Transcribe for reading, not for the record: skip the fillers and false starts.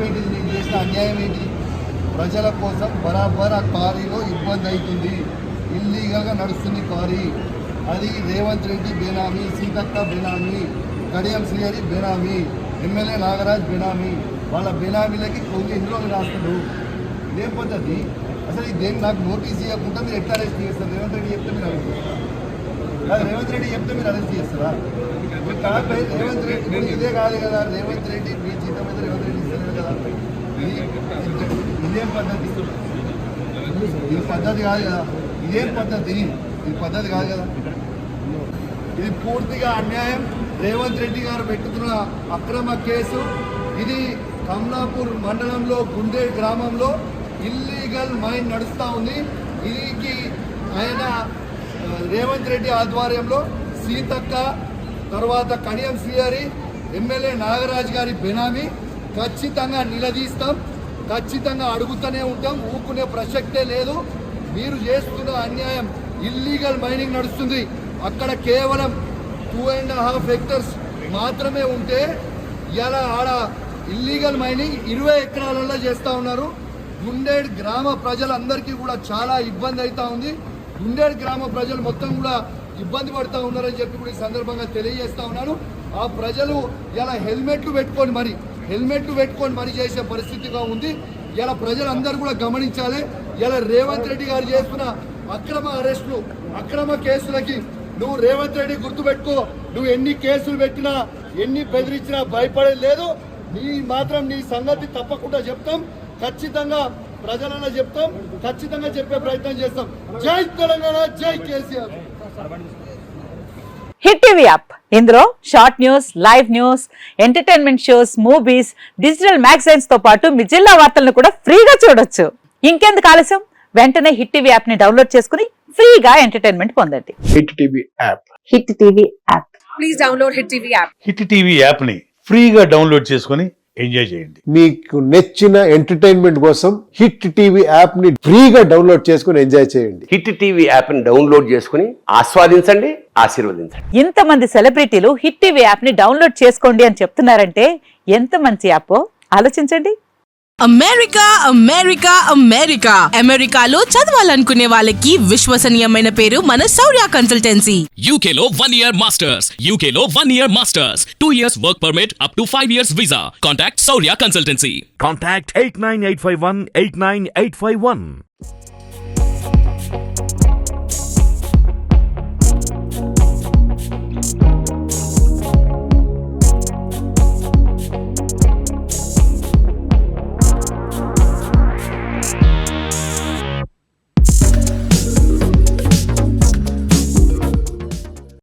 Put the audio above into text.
తప్పేంటిది, నీకు చేసిన అన్యాయం ఏంటి? ప్రజల కోసం బరాబర్ ఆ క్వారీలో ఇబ్బంది అవుతుంది, ఇల్లీగల్గా నడుస్తుంది క్వారీ. అది రేవంత్ రెడ్డి బేనామీ, సీతక్క బేనామీ, కడియం శ్రీహరి బేనామీ, ఎమ్మెల్యే నాగరాజ్ బేనామీ. వాళ్ళ బేనామీలకి కొన్ని ఎన్ని రోజులు రాస్తాడు? ఇదేం పద్ధతి? అసలు ఇదేం నాకు నోటీస్ ఇవ్వకుండా మీరు ఎట్లా అరెస్ట్ చేస్తారు? రేవంత్ రెడ్డి చెప్తే మీరు అరెస్ట్ చేస్తారు, రేవంత్ రెడ్డి చెప్తే మీరు అరెస్ట్ చేస్తారా? రేవంత్ రెడ్డి ఇదే కాదు కదా, రేవంత్ రెడ్డి మీ జీతం మీద రేవంత్ రెడ్డి ఇస్తలేదు కదా. ఇదేం పద్ధతి? ఇది పద్ధతి కాదు కదా. ఇదేం పద్ధతి? ఇది పద్ధతి కాదు కదా. ఇది పూర్తిగా అన్యాయం. రేవంత్ రెడ్డి గారు పెట్టుకున్న అక్రమ కేసు ఇది. కమలాపూర్ మండలంలో గుండే గ్రామంలో ఇల్లీగల్ మైన్ నడుస్తూ ఉంది. ఇది ఆయన రేవంత్ రెడ్డి ఆధ్వర్యంలో సీతక్క, తర్వాత కడియం శ్రీహరి, ఎమ్మెల్యే నాగరాజ్ గారి బెనామీ. ఖచ్చితంగా నిలదీస్తాం, ఖచ్చితంగా అడుగుతూనే ఉంటాం, ఊరుకునే ప్రసక్తే లేదు. మీరు చేస్తున్న అన్యాయం. ఇల్లీగల్ మైనింగ్ నడుస్తుంది అక్కడ, కేవలం 2.5 హెక్టర్స్ మాత్రమే ఉంటే ఇలా ఆడ ఇల్లీగల్ మైనింగ్ 20 ఎకరాలలో చేస్తూ ఉన్నారు. గుండేడ్ గ్రామ ప్రజలందరికీ కూడా చాలా ఇబ్బంది అవుతూ ఉంది. గుండేడ్ గ్రామ ప్రజలు మొత్తం కూడా ఇబ్బంది పడుతూ ఉన్నారని చెప్పి కూడా ఈ సందర్భంగా తెలియజేస్తా ఉన్నాను. ఆ ప్రజలు ఇలా హెల్మెట్లు పెట్టుకొని మరి చేసే పరిస్థితిగా ఉంది. ఇలా ప్రజలందరూ కూడా గమనించాలి. ఇలా రేవంత్ రెడ్డి గారు చేస్తున్న అక్రమ అరెస్టులు, అక్రమ కేసులకి నువ్వు రేవంత్ రెడ్డి గుర్తుపెట్టుకో. నువ్వు ఎన్ని కేసులు పెట్టినా, ఎన్ని బెదిరించినా భయపడేది లేదు. నీ సంగతి తప్పకుండా చెప్తాం, ఖచ్చితంగా ప్రజలన్నా చెప్తాం, ఖచ్చితంగా చెప్పే ప్రయత్నం చేస్తాం. జై తెలంగాణ, జై కేసీఆర్. హిట్ టీవీ యాప్, ఇందులో short news, live news, entertainment shows, movies, digital magazines తో పాటు మీ జిల్లా వార్తలను కూడా ఫ్రీగా చూడొచ్చు. ఇంకెందుకు ఆలస్యం? వెంటనే హిట్ టీవీ యాప్ ని డౌన్లోడ్ చేసుకుని ఫ్రీగా ఎంటర్టైన్మెంట్ పొందండి. Hit TV app. Hit TV app. Please download hit TV app. Hit TV app ని ఫ్రీగా డౌన్లోడ్ చేసుకుని ఎంజాయ్ చేయండి. మీకు నచ్చిన ఎంటర్టైన్మెంట్ కోసం హిట్ టీవీ యాప్ ని ఫ్రీగా డౌన్లోడ్ చేసుకుని ఎంజాయ్ చేయండి. హిట్ టీవీ యాప్ ని డౌన్లోడ్ చేసుకుని ఆస్వాదించండి, ఆశీర్వదించండి. ఇంతమంది సెలబ్రిటీలు హిట్ టీవీ యాప్ ని డౌన్లోడ్ చేసుకోండి అని చెప్తున్నారంటే ఎంత మంచి యాప్ ఆలోచించండి. అమెరికా అమెరికా అమెరికా అమెరికాలో చదవాలనుకునే వాళ్ళకి విశ్వసనీయమైన పేరు మన శౌర్య కన్సల్టెన్సీ. UK లో 1 year masters, UK లో 1 year masters, 2 years work permit up to 5 years visa. Contact Saurya Consultancy. Contact 89851 89851.